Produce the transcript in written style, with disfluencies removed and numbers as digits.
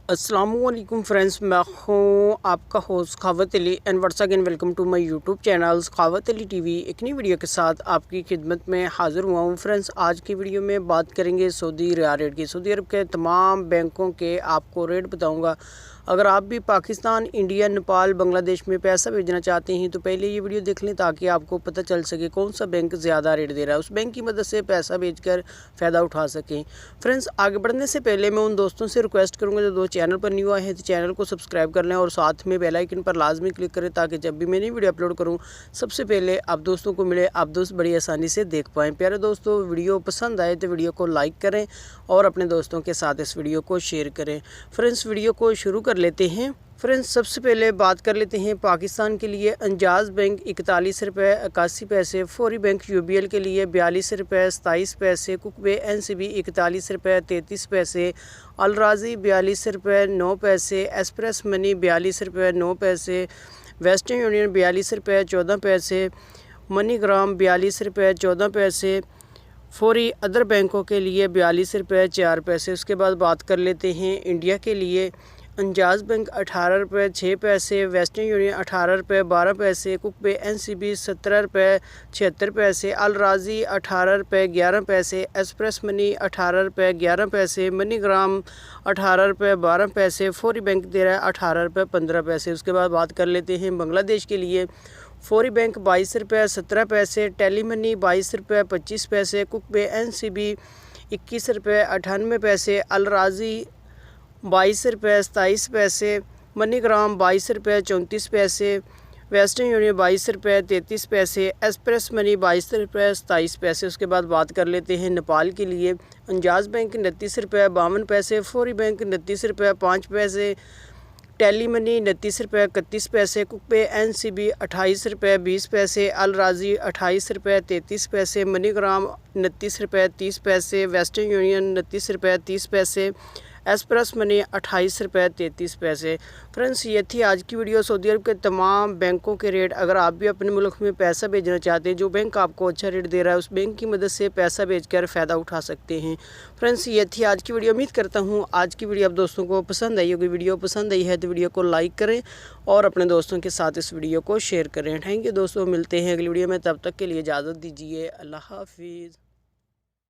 अस्सलामुअलैकुम फ्रेंड्स, मैं हूँ आपका host Sakhawat Ali and what's again welcome to my YouTube channel Sakhawat Ali TV. एक नई वीडियो के साथ आपकी खिदमत में हाज़िर हुआ हूँ। फ्रेंड्स, आज की वीडियो में बात करेंगे सऊदी रियाल रेट की। सऊदी अरब के तमाम बैंकों के आपको रेट बताऊँगा। अगर आप भी पाकिस्तान, इंडिया, नेपाल, बांग्लादेश में पैसा भेजना चाहते हैं तो पहले ये वीडियो देख लें ताकि आपको पता चल सके कौन सा बैंक ज़्यादा रेट दे रहा है, उस बैंक की मदद से पैसा भेजकर फ़ायदा उठा सकें। फ्रेंड्स, आगे बढ़ने से पहले मैं उन दोस्तों से रिक्वेस्ट करूँगा जो दो चैनल पर न्यू आए हैं तो चैनल को सब्सक्राइब कर लें और साथ में बेल आइकन पर लाजमी क्लिक करें ताकि जब भी मैं नई वीडियो अपलोड करूँ सबसे पहले आप दोस्तों को मिले, आप दोस्त बड़ी आसानी से देख पाएँ। प्यारे दोस्तों, वीडियो पसंद आए तो वीडियो को लाइक करें और अपने दोस्तों के साथ इस वीडियो को शेयर करें। फ्रेंड्स, वीडियो को शुरू कर लेते हैं। फ्रेंड्स, सबसे पहले बात कर लेते हैं पाकिस्तान के लिए। अंजाज बैंक 41 रुपये 81 पैसे, फौरी बैंक यूबीएल के लिए 42 रुपये 27 पैसे, कुकबे एनसीबी 41 रुपये 33 पैसे, अलराजी 42 रुपये 9 पैसे, एक्सप्रेस मनी 42 रुपये 9 पैसे, वेस्टर्न यूनियन 42 रुपये 14 पैसे, मनीग्राम 42 रुपये 14 पैसे, फौरी अदर बैंकों के लिए 42 रुपये 4 पैसे। उसके बाद बात कर लेते हैं इंडिया के लिए। अंजाज बैंक 18 रुपये 6 पैसे, वेस्टर्न यूनियन 18 रुपये 12 पैसे, कुकबे एनसीबी 17 रुपये 76 पैसे, अलराजी 18 रुपये 11 पैसे, एक्सप्रेस मनी 18 रुपये 11 पैसे, मनीग्राम 18 रुपये 12 पैसे, फौरी बैंक दे रहा है 18 रुपये 15 पैसे। उसके बाद बात कर लेते हैं बांग्लादेश के लिए। फौरी बैंक 22 रुपये 17 पैसे, टेली मनी 22 रुपये 25 पैसे, कुकबे एनसीबी 21 रुपये 98 पैसे, अलराजी 22 रुपये 27 पैसे, मनीग्राम 22 रुपये 34 पैसे, वेस्टर्न यूनियन 22 रुपये 33 पैसे, एक्सप्रेस मनी 22 रुपये 27 पैसे। उसके बाद बात कर लेते हैं नेपाल के लिए। अंजाज बैंक 29 रुपये 52 पैसे, फौरी बैंक 29 रुपये 5 पैसे, टेली मनी 29 रुपये 31 पैसे, कुकबे एनसीबी 28 रुपये 20 पैसे, अलराजी 28 रुपये 33 पैसे, मनीग्राम 29 रुपये 30 पैसे, वेस्टर्न यूनियन 29 रुपये 30 पैसे, एक्सप्रेस मनी 28 रुपये 33 पैसे। फ्रेंड्स, ये थी आज की वीडियो सऊदी अरब के तमाम बैंकों के रेट। अगर आप भी अपने मुल्क में पैसा भेजना चाहते हैं, जो बैंक आपको अच्छा रेट दे रहा है उस बैंक की मदद से पैसा भेजकर फ़ायदा उठा सकते हैं। फ्रेंड्स, ये थी आज की वीडियो। उम्मीद करता हूँ आज की वीडियो आप दोस्तों को पसंद आई होगी। वीडियो पसंद आई है तो वीडियो को लाइक करें और अपने दोस्तों के साथ इस वीडियो को शेयर करें। थैंक यू दोस्तों, मिलते हैं अगली वीडियो में। तब तक के लिए इजाज़त दीजिए। अल्लाह हाफिज़।